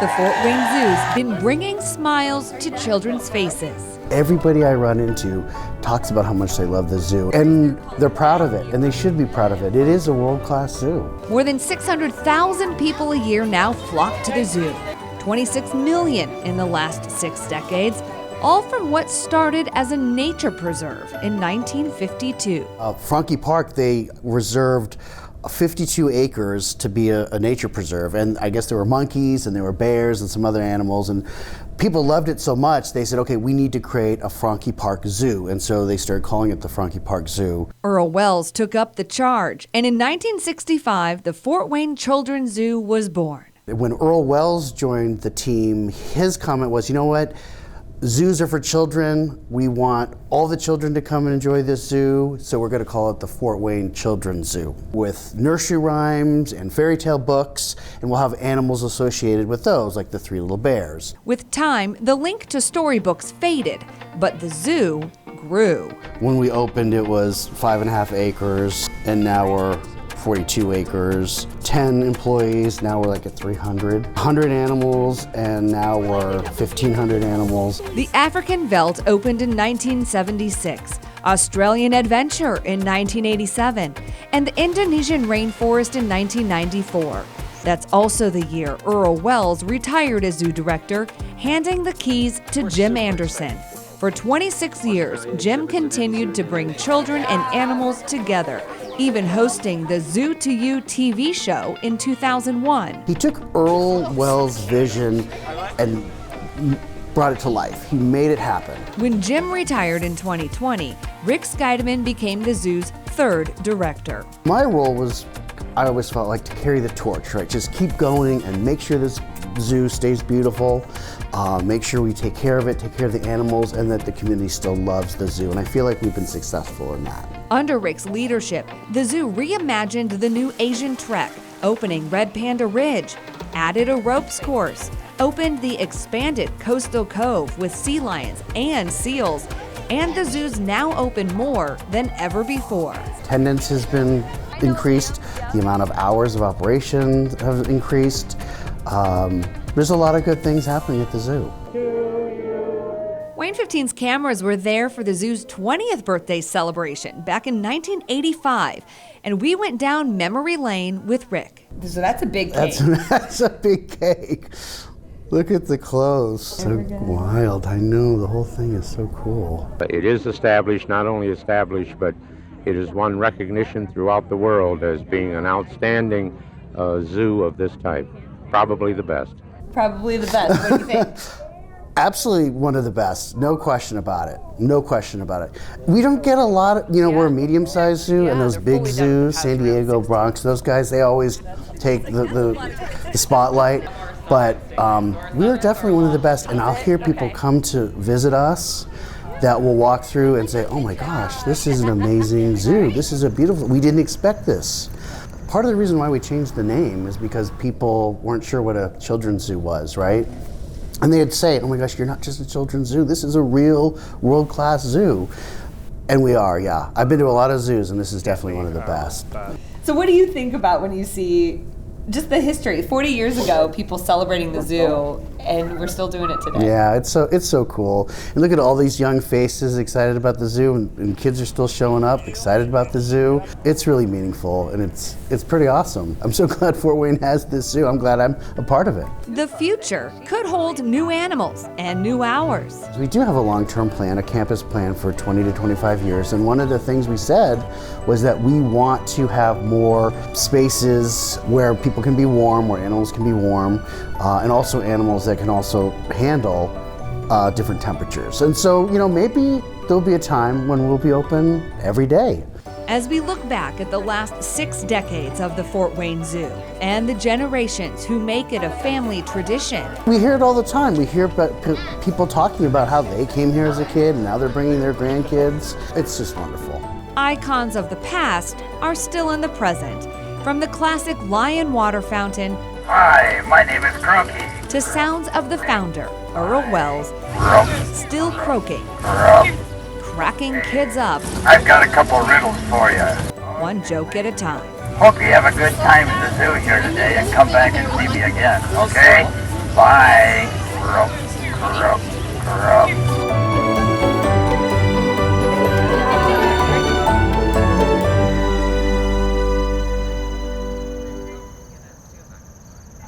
the Fort Wayne Zoo's been bringing smiles to children's faces. Everybody I run into talks about how much they love the zoo, and they're proud of it, and they should be proud of it. It is a world-class zoo. More than 600,000 people a year now flock to the zoo, 26 million in the last 6 decades, all from what started as a nature preserve in 1952. Franke Park, they reserved 52 acres to be a nature preserve, and I guess there were monkeys and there were bears and some other animals, and people loved it so much they said, okay, we need to create a Franke Park Zoo, and so they started calling it the Franke Park Zoo. Earl Wells took up the charge, and in 1965 the Fort Wayne Children's Zoo was born. When Earl Wells joined the team, his comment was, you know what? Zoos are for children. We want all the children to come and enjoy this zoo, so we're going to call it the Fort Wayne Children's Zoo, with nursery rhymes and fairy tale books, and we'll have animals associated with those, like the 3 little bears. With time, the link to storybooks faded, but the zoo grew. When we opened, it was 5.5 acres, and now we're 42 acres, 10 employees, now we're like at 300. 100 animals, and now we're 1,500 animals. The African Veldt opened in 1976, Australian Adventure in 1987, and the Indonesian Rainforest in 1994. That's also the year Earl Wells retired as zoo director, handing the keys to Jim Anderson. For 26 years, Jim continued to bring children and animals together, even hosting the Zoo to You TV show in 2001. He took Earl Wells' vision and brought it to life. He made it happen. When Jim retired in 2020, Rick Scheidemann became the zoo's 3rd director. My role was, I always felt like, to carry the torch, right? Just keep going and make sure this zoo stays beautiful, make sure we take care of it, take care of the animals, and that the community still loves the zoo. And I feel like we've been successful in that. Under Rick's leadership, the zoo reimagined the new Asian Trek, opening Red Panda Ridge, added a ropes course, opened the expanded Coastal Cove with sea lions and seals, and the zoo's now open more than ever before. Attendance has been increased, the amount of hours of operation have increased. There's a lot of good things happening at the zoo. WANE 15's cameras were there for the zoo's 20th birthday celebration back in 1985, and we went down memory lane with Rick. So that's a big cake. That's a big cake. Look at the clothes. So wild. I know, the whole thing is so cool. It is established, not only established, but it has won recognition throughout the world as being an outstanding zoo of this type. Probably the best. Probably the best. What do you think? Absolutely one of the best, no question about it. No question about it. We don't get a lot of, we're a medium-sized zoo, and those big zoos, San Diego, Bronx, those guys, they always take the spotlight. But we're definitely one of the best, and I'll hear people come to visit us that will walk through and say, oh my gosh, this is an amazing zoo. This is a beautiful, we didn't expect this. Part of the reason why we changed the name is because people weren't sure what a children's zoo was, right? And they'd say, oh my gosh, you're not just a children's zoo, this is a real world-class zoo. And we are, yeah. I've been to a lot of zoos, and this is definitely one of the best. So what do you think about when you see just the history? 40 years ago, people celebrating the zoo, and we're still doing it today. Yeah, it's so cool. And look at all these young faces excited about the zoo, and kids are still showing up excited about the zoo. It's really meaningful, and it's pretty awesome. I'm so glad Fort Wayne has this zoo. I'm glad I'm a part of it. The future could hold new animals and new hours. We do have a long-term plan, a campus plan for 20 to 25 years, and one of the things we said was that we want to have more spaces where people can be warm, where animals can be warm, and also animals that can also handle different temperatures. And so, maybe there'll be a time when we'll be open every day. As we look back at the last 6 decades of the Fort Wayne Zoo and the generations who make it a family tradition. We hear it all the time. We hear about people talking about how they came here as a kid and now they're bringing their grandkids. It's just wonderful. Icons of the past are still in the present. From the classic Lion water fountain. Hi, my name is Croaky. To sounds of the founder, Earl Wells, still croaking, cracking kids up. I've got a couple riddles for you. One joke at a time. Hope you have a good time at the zoo here today and come back and see me again, okay? Bye. Crook, crook, crook.